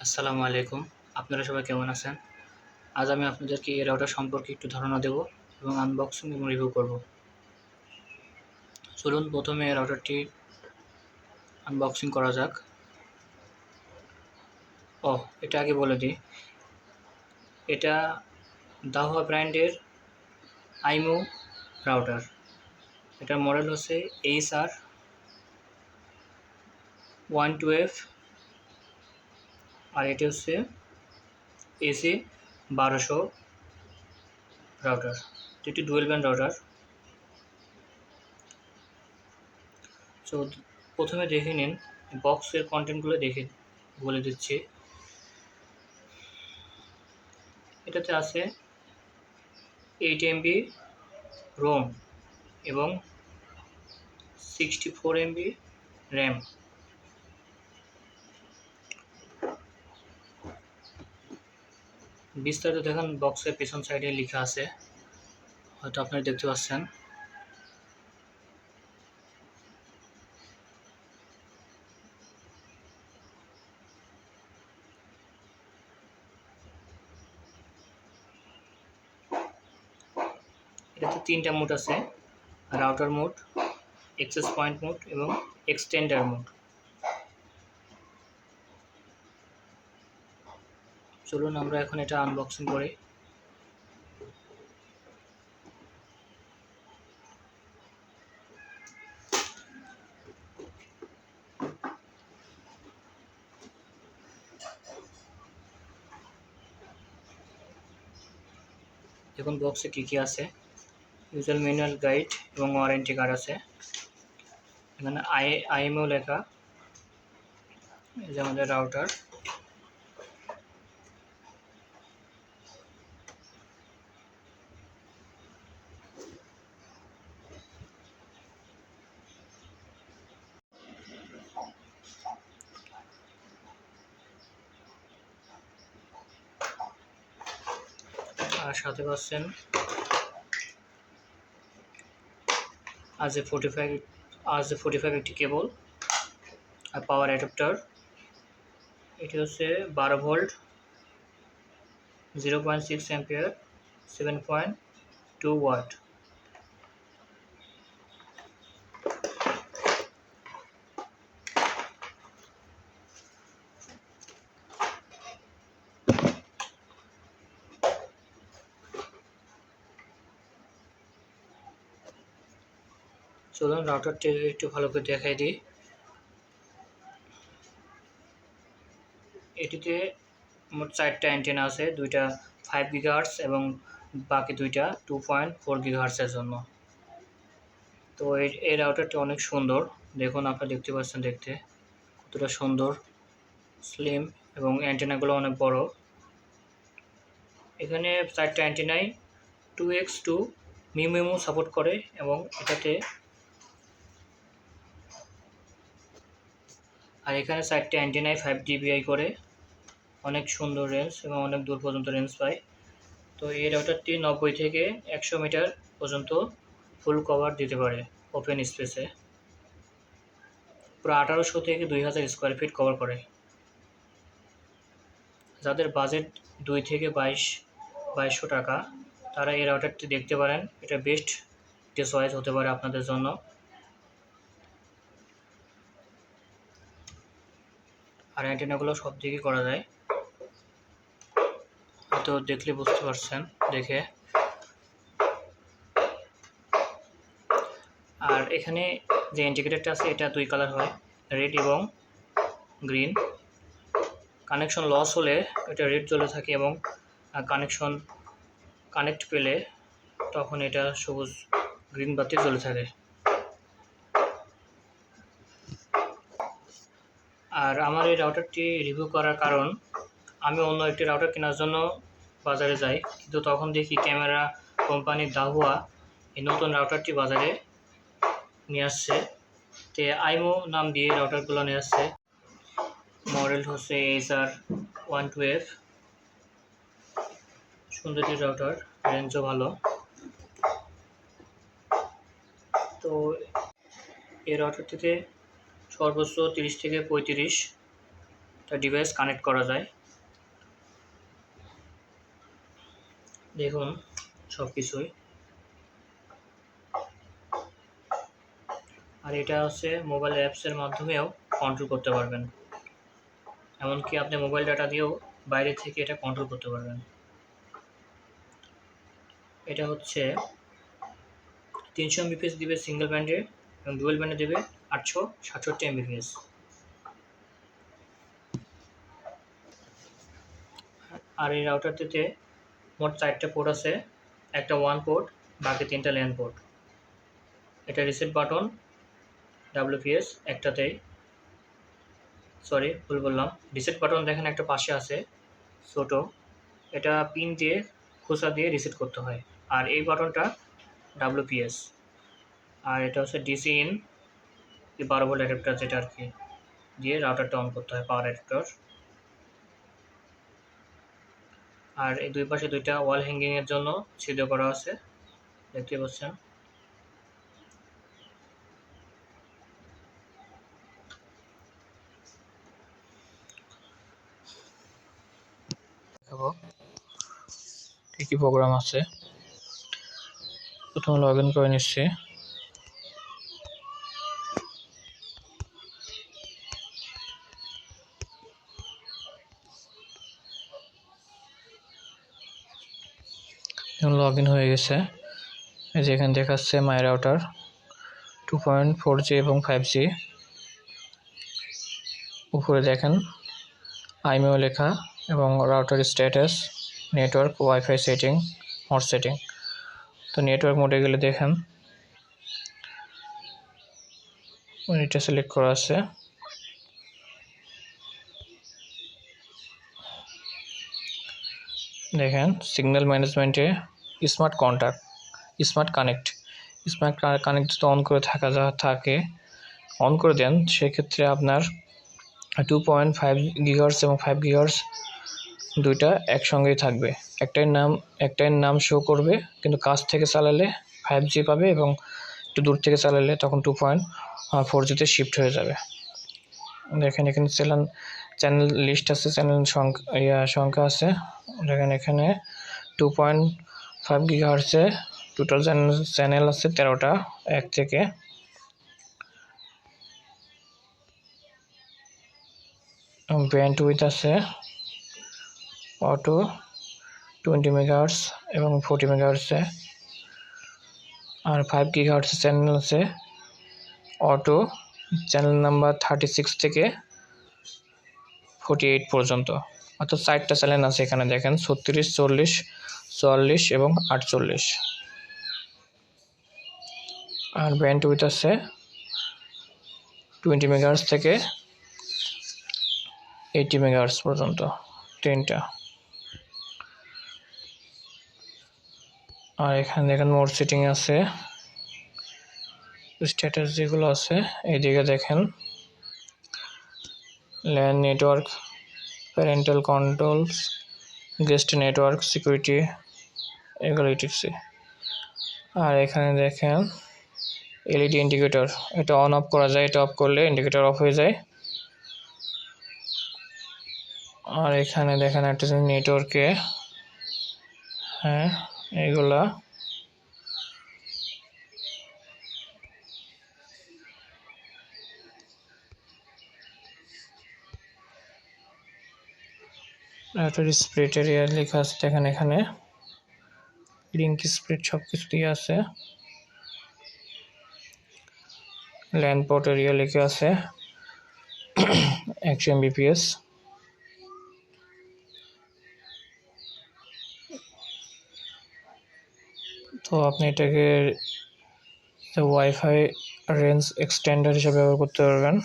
আসসালামু আলাইকুম। আপনারা সবাই কেমন আছেন? আজ আমি আপনাদেরকে এই রাউটার সম্পর্কে একটু ধারণা দেব এবং আনবক্সিং এবং রিভিউ করব। চলুন প্রথমে রাউটারটি আনবক্সিং করা যাক। এটা আগে বলে দিই। এটা দাহোয়া ব্র্যান্ডের আইমো রাউটার। এটার মডেল হচ্ছে HR112 আর এটি হচ্ছে AC1200 রাউটার। এটি ডুয়েল ব্যান্ড রাউটার। সো প্রথমে দেখে নিন বক্সের কন্টেন্টগুলো বলে দিচ্ছি। এটাতে আছে 8 MB রোম এবং 64 MB র্যাম। বিস্তারিত দেখুন বক্সের পেছন সাইডে লেখা আছে, হয়তো আপনারা দেখতে পাচ্ছেন। এটাতে 3টা মোড আছে: router mode, access point mode এবং এক্সটেন্ডার মোড। চলুন আমরা এখন এটা আনবক্সিং করি। দেখুন বক্সে কী আছে। ইউজার ম্যানুয়াল গাইড এবং ওয়ারেন্টি কার্ড আছে। এখানে আইএমও লেখা। এই যে আমাদের রাউটার। আর সাথে পাচ্ছেন RJ45 একটি কেবল আর পাওয়ার অ্যাডাপ্টার। এটি হচ্ছে 12 ভোল্ট, 0.6 অ্যাম্পিয়ার, 7.2 ওয়াট। চলুন রাউটারটি একটু ভালো করে দেখাই দিই। এটিতে মোট 4টা অ্যান্টেনা আছে, 2টা 5 GHz এবং বাকি 2টা 2.4 GHz এর জন্য। তো এই রাউটারটি অনেক সুন্দর। দেখুন, আপনারা দেখতে পাচ্ছেন দেখতে কতটা সুন্দর, স্লিম এবং অ্যান্টেনাগুলো অনেক বড়। এখানে 4টা অ্যান্টেনাই 2x2 মিমো সাপোর্ট করে এবং এখানে 4টা অ্যান্টেনাই 5 dBi করে। অনেক সুন্দর রেঞ্জ এবং অনেক দূর পর্যন্ত রেঞ্জ পায়। তো এই রাউটারটি 90 থেকে 100 মিটার পর্যন্ত ফুল কভার দিতে পারে ওপেন স্পেসে। পুরো 1800 থেকে 2000 স্কোয়ার ফিট কভার করে। যাদের বাজেট 2 থেকে 2200 টাকা, তারা এই রাউটারটি দেখতে পারেন। এটা বেস্ট চয়েস হতে পারে আপনাদের জন্য। আর অ্যান্টেনাগুলো সব দিকেই করা যায়, হয়তো দেখলে বুঝতে পারছেন দেখে। আর এখানে যে ইন্ডিকেটরটা আছে এটা 2 কালার হয়, রেড এবং গ্রিন। কানেকশন লস হলে এটা রেড জ্বলে থাকে এবং কানেক্ট পেলে তখন এটা সবুজ গ্রিন বাতি জ্বলে থাকে। আর আমার এই রাউটারটি রিভিউ করার কারণ, আমি অন্য একটি রাউটার কেনার জন্য বাজারে যাই, কিন্তু তখন দেখি ক্যামেরা কোম্পানির দাহুয়া এই নতুন রাউটারটি বাজারে নিয়ে আসছে। তে আইমো নাম দিয়ে রাউটারগুলো নিয়ে আসছে। মডেল হচ্ছে HR112। সুন্দর রাউটার, রেঞ্জও ভালো। তো এই রাউটারটিতে সর্বোচ্চ 30 থেকে 35 ডিভাইস কানেক্ট করা যায়। দেখুন সব কিছুই। আর এটা হচ্ছে মোবাইল অ্যাপসের মাধ্যমেও কন্ট্রোল করতে পারবেন, এমনকি আপনি মোবাইল ডাটা দিয়েও বাইরে থেকে এটা কন্ট্রোল করতে পারবেন। এটা হচ্ছে 300 Mbps দিবে সিঙ্গেল ব্যান্ডে এবং ডুয়েল ব্যান্ডে দেবে 867 Mbps। আর এই রাউটারটিতে মোট 4টা পোর্ট আছে, একটা 1 পোর্ট, বাকি 3টা ল্যান পোর্ট। এটা রিসেট বাটন WPS একটাতেই, সরি ভুল বললাম, রিসেট বাটন দেখেন একটা পাশে আছে ছোট, এটা পিন দিয়ে খোসা দিয়ে রিসেট করতে হয়। আর এই বাটনটা WPS। আর এটা হচ্ছে ডিসি ইন 12 ভোল্ট অ্যাডাপ্টার, যেটা আর কি দিয়ে রাউটারটা অন করতে হয়, পাওয়ার অ্যাডাপ্টার। আর এই দুই পাশে দুইটা ওয়াল হ্যাঙ্গিং এর জন্য ছিদ্র করা আছে, দেখতে পাচ্ছেন। দেখাবো কি কি প্রোগ্রাম আছে। প্রথমে লগ ইন করে নিচ্ছি। এখন লগ ইন হয়ে গেছে। এই যে এখানে দেখাচ্ছে মাই রাউটার 2.4G এবং 5G। উপরে দেখেন আইমেও লেখা এবং router status, network, wifi setting, hot setting. তো নেটওয়ার্ক মোডে গেলে দেখেন এটা সিলেক্ট করা আছে। দেখেন সিগন্যাল ম্যানেজমেন্টে স্মার্ট কানেক্ট তো অন করে থাকে অন করে দেন, সেক্ষেত্রে আপনার 2.5 GHz এবং 5 GHz দুইটা একসঙ্গেই থাকবে। একটাই নাম শো করবে, কিন্তু কাছ থেকে চালালে 5G পাবে এবং একটু দূর থেকে চালালে তখন 2.4G শিফট হয়ে যাবে। দেখেন এখানে চ্যানেল লিস্ট আছে, চ্যানেল সংখ্যা আছে। দেখেন এখানে 2.5 GHz টোটাল চ্যানেল আছে 13টা, 1 থেকে। ব্যান্ডউইথ আছে অটো 20 MHz এবং 40 MHz। আর 5 GHz চ্যানেল আছে অটো, চ্যানেল নাম্বার 36 থেকে 48 পর্যন্ত। অর্থাৎ 4টা চ্যানেল আছে এখানে, দেখেন 36, 40, 44 এবং 48। আর ব্যান্ডউইথ আছে 20 MHz থেকে 80 MHz পর্যন্ত, 3টা। আর এখানে দেখেন মোড সেটিং আছে, স্ট্যাটাস যেগুলো আছে এইদিকে দেখেন LAN network, parental controls, guest network, security, এগুলো ইটিসি। আর এখানে দেখেন এলইডি ইন্ডিকেটর, এটা অন অফ করা যায়, এটা অফ করলে ইন্ডিকেটর অফ হয়ে যায়। আর এখানে দেখেন একটা নেটওয়ার্কে, হ্যাঁ এইগুলা একটা স্প্রেড এরিয়া লেখা আছে, দেখেন এখানে লিঙ্ক স্প্রেড সব কিছু দিয়ে আছে। ল্যান্ড পোর্ট এরিয়া লেখা আছে 100 Mbps। তো আপনি এটাকে ওয়াইফাই রেঞ্জ এক্সটেন্ডার হিসেবে ব্যবহার করতে পারবেন।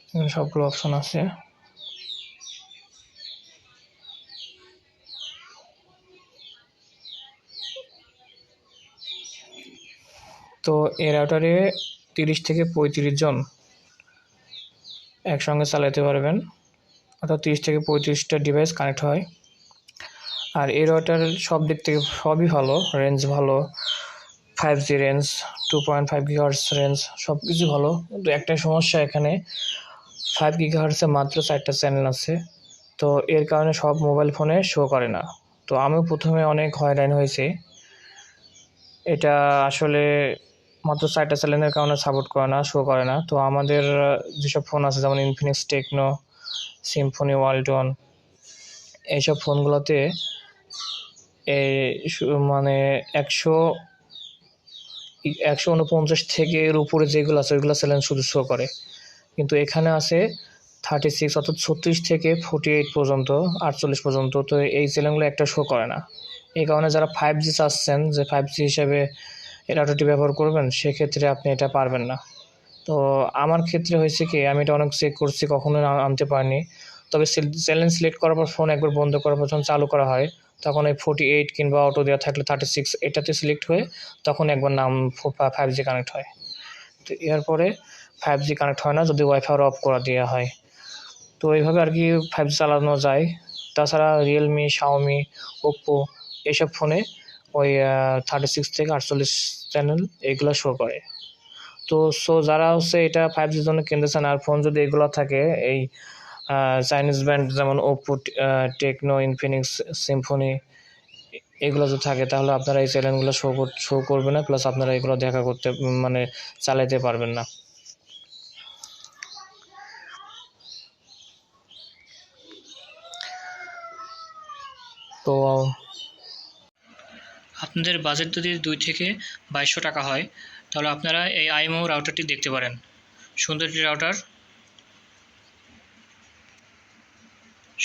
এখানে সবগুলো অপশন আছে। তো এই রাউটারে 30 থেকে 35 জন একসঙ্গে চালাতে পারবেন, অর্থাৎ 30 থেকে 35টা ডিভাইস কানেক্ট হয়। আর এই রাউটার সব দিক থেকে সবই ভালো, রেঞ্জ ভালো, 5G রেঞ্জ, 2.5 GHz রেঞ্জ, সব কিছু ভালো। কিন্তু একটা সমস্যা এখানে, 5 গিগাহার্টজে মাত্র 4টা চ্যানেল আছে। তো এর কারণে সব মোবাইল ফোনে শো করে না। তো আমিও প্রথমে অনেক হয়রান হয়েছি। এটা আসলে মাত্র 4টা চ্যানেলের কারণে সাপোর্ট করে না, শো করে না। তো আমাদের যেসব ফোন আছে যেমন ইনফিনিক্স, টেকনো, সিম্ফনি, ওয়ালটন, এইসব ফোনগুলোতে মানে 149 থেকে এর উপরে যেগুলো আছে ওইগুলো চ্যানেল শুধু শো করে। কিন্তু এখানে আছে 36 অর্থাৎ 36 থেকে 48 পর্যন্ত, 48 পর্যন্ত। তো এই চ্যানেলগুলো একটা শো করে না। এই কারণে যারা 5G চাচ্ছেন যে 5G হিসেবে এই রাউটারটি ব্যবহার করবেন, সেক্ষেত্রে আপনি এটা পারবেন না। তো আমার ক্ষেত্রে হয়েছে কি, আমি এটা অনেক চেক করছি, কখনো আনতে পারিনি। তবে চ্যানেল সিলেক্ট করার পর ফোন একবার বন্ধ করার পর যখন চালু করা হয়, তখন ওই 48 কিংবা অটো দেওয়া থাকলে 36 এটাতে সিলেক্ট হয়ে তখন একবার নাম 5G কানেক্ট হয়। তো এরপরে 5G কানেক্ট হয় না যদি ওয়াইফাই অফ করে দেওয়া হয়। তো এইভাবে আর কি 5G চালানো যায়। তাছাড়া রিয়েলমি, শাওমি, ওপ্পো এইসব ফোনে ওই 36 থেকে 48 চ্যানেল এগুলো শো করে। তো যারা হচ্ছে এটা 5Gর জন্য কিনতে চান আর ফোন যদি এগুলো থাকে, এই চাইনিজ ব্র্যান্ড যেমন ওপ্পো, টেকনো, ইনফিনিক্স, সিম্ফনি এগুলো যদি থাকে, তাহলে আপনারা এই চ্যানেলগুলো শো করবে না, প্লাস আপনারা এগুলো দেখা করতে মানে চালাতে পারবেন না। তো আপনাদের বাজেট যদি 2 থেকে 2200 টাকা হয়, তাহলে আপনারা এই আইমো রাউটারটি দেখতে পারেন। সুন্দর একটি রাউটার।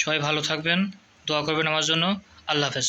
সবাই ভালো থাকবেন, দোয়া করবেন আমার জন্য। আল্লাহ হাফেজ।